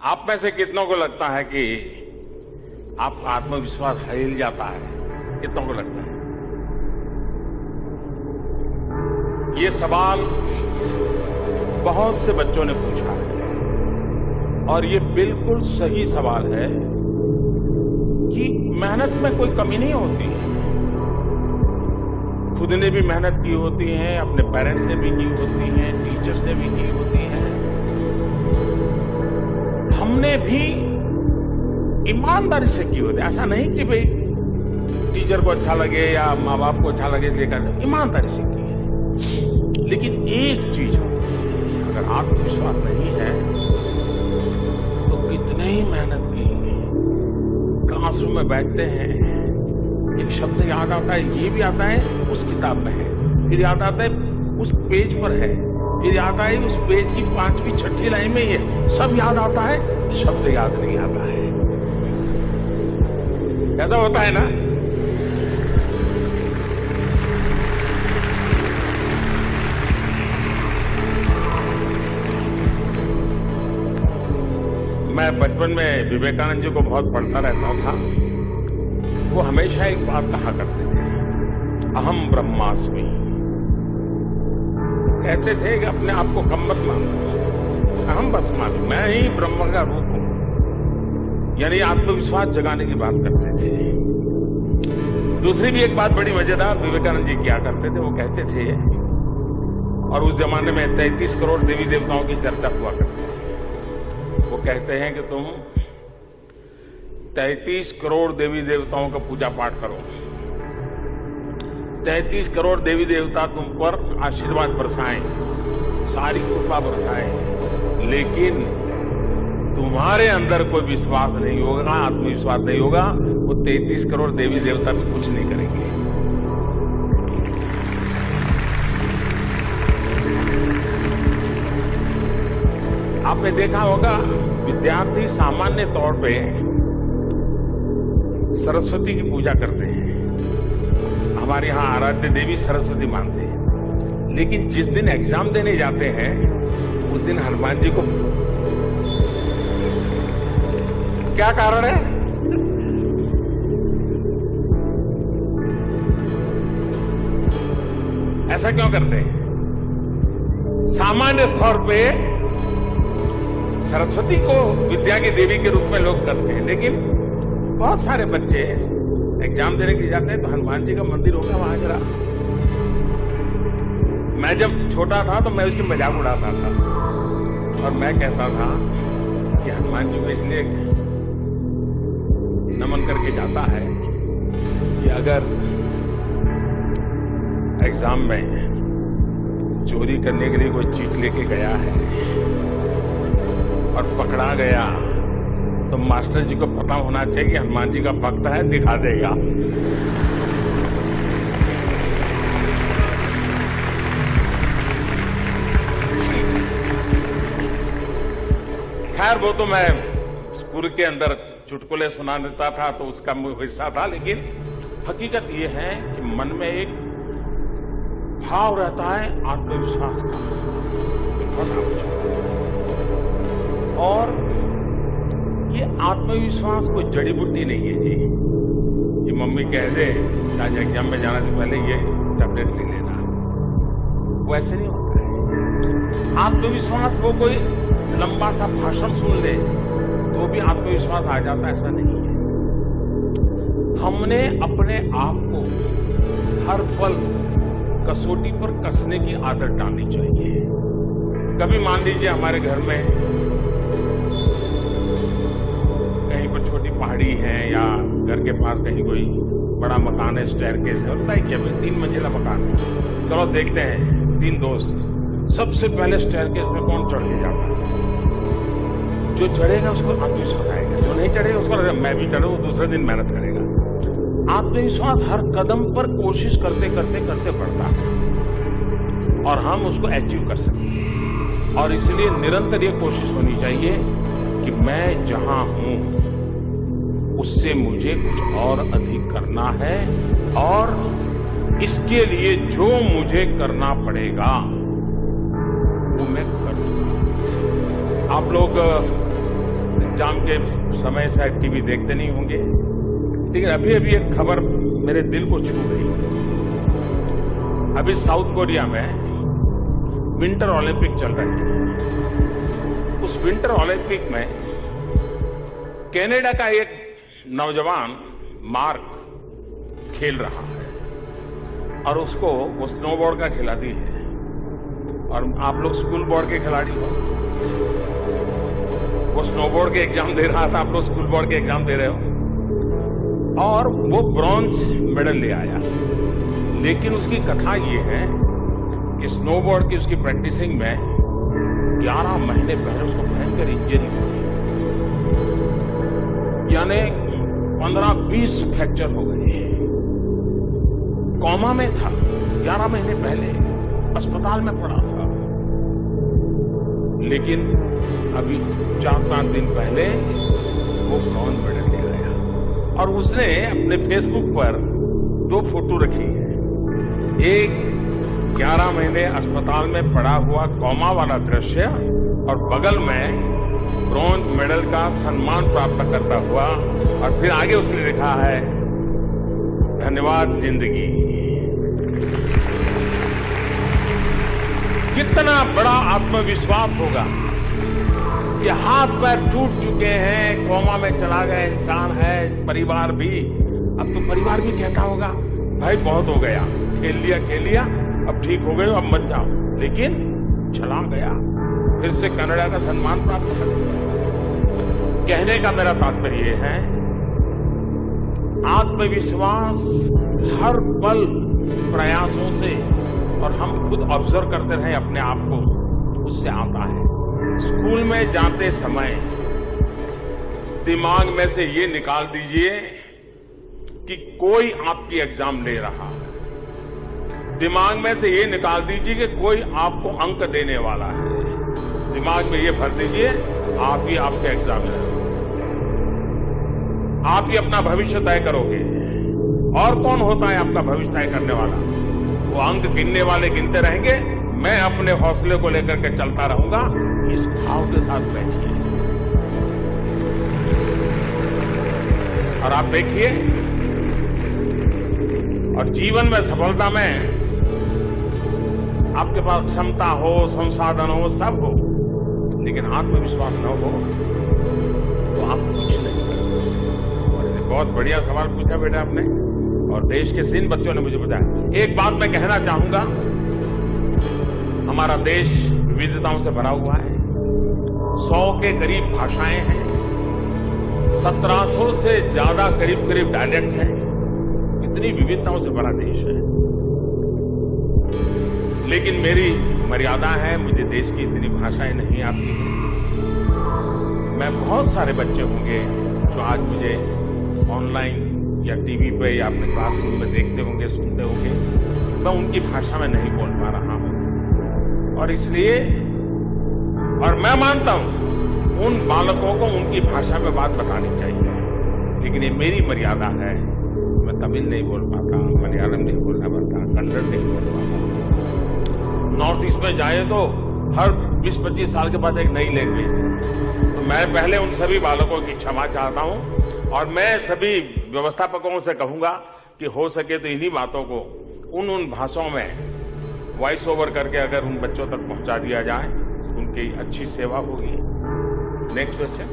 आप में से कितनों को लगता है कि आपका आत्मविश्वास हिल जाता है? कितनों को लगता है? ये सवाल बहुत से बच्चों ने पूछा है और ये बिल्कुल सही सवाल है कि मेहनत में कोई कमी नहीं होती है। खुद ने भी मेहनत की होती है, अपने पेरेंट्स ने भी की होती है, टीचर्स ने भी की होती है, हमने भी ईमानदारी से की होती है। ऐसा नहीं कि भाई टीचर को अच्छा लगे या माँ बाप को अच्छा लगे लेकर, ईमानदारी से की है। लेकिन एक चीज अगर आत्मविश्वास नहीं है तो कितने ही मेहनत की, क्लासरूम में बैठते हैं, एक शब्द याद आता है, ये भी आता है उस किताब में है, फिर याद आता है उस पेज पर है, फिर याद है उस पेज की 5वीं 6ठी लाइन में, ये सब याद आता है, शब्द याद नहीं आता है। ऐसा होता है ना? मैं बचपन में विवेकानंद जी को बहुत पढ़ता रहता था। वो हमेशा एक बात कहा करते थे, अहम ब्रह्मास्मि। कहते थे कि अपने आप को कम मत मानो, अहम ब्रह्मास्मि, मैं ही ब्रह्म का रूप हूं। यानी आत्मविश्वास जगाने की बात करते थे। दूसरी भी एक बात बड़ी मजेदार विवेकानंद जी किया करते थे। वो कहते थे, और उस जमाने में 33 करोड़ देवी देवताओं की चर्चा हुआ करती थी। वो कहते हैं कि तुम 33 करोड़ देवी देवताओं का पूजा पाठ करो, 33 करोड़ देवी देवता तुम पर आशीर्वाद बरसाएं, सारी कृपा बरसाएं, लेकिन तुम्हारे अंदर कोई विश्वास नहीं होगा, आत्मविश्वास नहीं होगा, वो 33 करोड़ देवी देवता भी कुछ नहीं करेंगे। आपने देखा होगा विद्यार्थी सामान्य तौर पे सरस्वती की पूजा करते हैं। हमारे यहां आराध्य देवी सरस्वती मानते हैं, लेकिन जिस दिन एग्जाम देने जाते हैं उस दिन हनुमान जी को, क्या कारण है? ऐसा क्यों करते हैं? सामान्य तौर पे सरस्वती को विद्या की देवी के रूप में लोग करते हैं, लेकिन बहुत सारे बच्चे एग्जाम देने के लिए जाते हैं तो हनुमान जी का मंदिर होगा वहां जरा। मैं जब छोटा था तो मैं उसकी मजाक उड़ाता था और मैं कहता था कि हनुमान जी को इसलिए नमन करके जाता है कि अगर एग्जाम में चोरी करने के लिए कोई चीज लेके गया है और पकड़ा गया तो मास्टर जी को पता होना चाहिए कि हनुमान जी का भक्त है, दिखा देगा। खैर वो तो मैं स्कूल के अंदर चुटकुले सुना देता था तो उसका हिस्सा था, लेकिन हकीकत ये है कि मन में एक भाव रहता है आत्मविश्वास का, और ये आत्मविश्वास कोई जड़ी बूटी नहीं है जी कि मम्मी कह दे आज एग्जाम में जाने से पहले ये टैबलेट ले लेना, वो ऐसे नहीं होता है। आत्मविश्वास वो कोई लंबा सा भाषण सुन ले तो भी आत्मविश्वास आ जाता, ऐसा नहीं है। हमने अपने आप को हर पल कसौटी पर कसने की आदत डालनी चाहिए। कभी मान लीजिए हमारे घर में कहीं पर छोटी पहाड़ी है या घर के पास कहीं कोई बड़ा मकान है, स्टेयरकेस है, होता है क्या भाई 3 मंजिला मकान है, चलो देखते हैं 3 दोस्त, सबसे पहले स्टेयरकेस में कौन चढ़ के जाता है? जो चढ़ेगा उसको आत्मविश्वास आएगा, जो नहीं चढ़ेगा उसको मैं भी चढ़ू, दूसरे दिन मेहनत करेगा। आत्मविश्वास हर कदम पर कोशिश करते करते करते बढ़ता है और हम उसको अचीव कर सकते हैं। और इसलिए निरंतर ये कोशिश होनी चाहिए कि मैं जहां हूं उससे मुझे कुछ और अधिक करना है, और इसके लिए जो मुझे करना पड़ेगा वो मैं करूंगा। आप लोग एग्जाम के समय शायद टीवी देखते नहीं होंगे, लेकिन अभी अभी एक खबर मेरे दिल को छू गई। अभी साउथ कोरिया में विंटर ओलंपिक चल रहे हैं। उस विंटर ओलंपिक में कनाडा का एक नौजवान मार्क खेल रहा है और उसको वो स्नोबोर्ड का खिलाड़ी है। और आप लोग स्कूल बोर्ड के खिलाड़ी हो, वो स्नोबोर्ड के एग्जाम दे रहा था, आप लोग स्कूल बोर्ड के एग्जाम दे रहे हो, और वो ब्रॉन्ज मेडल ले आया। लेकिन उसकी कथा ये है कि स्नोबोर्ड की उसकी प्रैक्टिसिंग में 11 महीने पहले उसको भयंकर इंजरी हुई, यानी 15-20 फ्रैक्चर हो गए, कोमा में था, 11 महीने पहले अस्पताल में पड़ा था। लेकिन अभी 4-5 दिन पहले वो ब्रॉन्ज मेडल ले आया और उसने अपने फेसबुक पर 2 फोटो रखी है। एक 11 महीने अस्पताल में पड़ा हुआ कोमा वाला दृश्य और बगल में ब्रॉन्ज मेडल का सम्मान प्राप्त करता हुआ, और फिर आगे उसने लिखा है, धन्यवाद जिंदगी। कितना बड़ा आत्मविश्वास होगा कि हाथ पैर टूट चुके हैं, कोमा में चला गया इंसान है, परिवार भी, अब तो परिवार भी कहता होगा भाई बहुत हो गया, खेल लिया, अब ठीक हो गए, अब मत जाओ, लेकिन चला गया, फिर से कनाडा का सम्मान प्राप्त कर लिया। कहने का मेरा तात्पर्य है, आत्मविश्वास हर पल प्रयासों से, और हम खुद ऑब्जर्व करते रहे अपने आप को, उससे आता है। स्कूल में जाते समय दिमाग में से ये निकाल दीजिए कि कोई आपकी एग्जाम ले रहा है। दिमाग में से ये निकाल दीजिए कि कोई आपको अंक देने वाला है। दिमाग में ये भर दीजिए आप ही आपके एग्जामिनर, आप ही अपना भविष्य तय करोगे। और कौन होता है आपका भविष्य तय करने वाला? वो अंक गिनने वाले गिनते रहेंगे, मैं अपने हौसले को लेकर के चलता रहूंगा। इस भाव के साथ बैठिए और आप देखिए, और जीवन में सफलता में आपके पास क्षमता हो, संसाधन हो, सब हो, लेकिन आत्मविश्वास न हो तो आप कुछ नहीं कर सकते। और बहुत बढ़िया सवाल पूछा बेटा आपने, और देश के सिंध बच्चों ने मुझे बताया। एक बात मैं कहना चाहूंगा, हमारा देश विविधताओं से भरा हुआ है। 100 के करीब भाषाएं हैं, 1700 से ज्यादा करीब डायलेक्ट्स हैं। इतनी विविधताओं से भरा देश है, लेकिन मेरी मर्यादा है, मुझे देश की इतनी भाषाएं नहीं आती। मैं बहुत सारे बच्चे होंगे जो आज मुझे ऑनलाइन या टीवी पे या अपने क्लासरूम में देखते होंगे, सुनते होंगे, मैं उनकी भाषा में नहीं बोल पा रहा हूं। और इसलिए, और मैं मानता हूं उन बालकों को उनकी भाषा में बात बतानी चाहिए, लेकिन ये मेरी मर्यादा है। मैं तमिल नहीं बोल पाता, मलयालम नहीं बोलना पड़ता, कन्नड़ नहीं बोल पाता। नॉर्थ ईस्ट में जाए तो हर 20-25 साल के बाद एक नई लैंग्वेज। तो मैं पहले उन सभी बालकों की क्षमा चाहता हूं, और मैं सभी व्यवस्थापकों से कहूंगा कि हो सके तो इन्हीं बातों को उन भाषाओं में वॉइस ओवर करके अगर उन बच्चों तक पहुंचा दिया जाए, उनकी अच्छी सेवा होगी। Next question.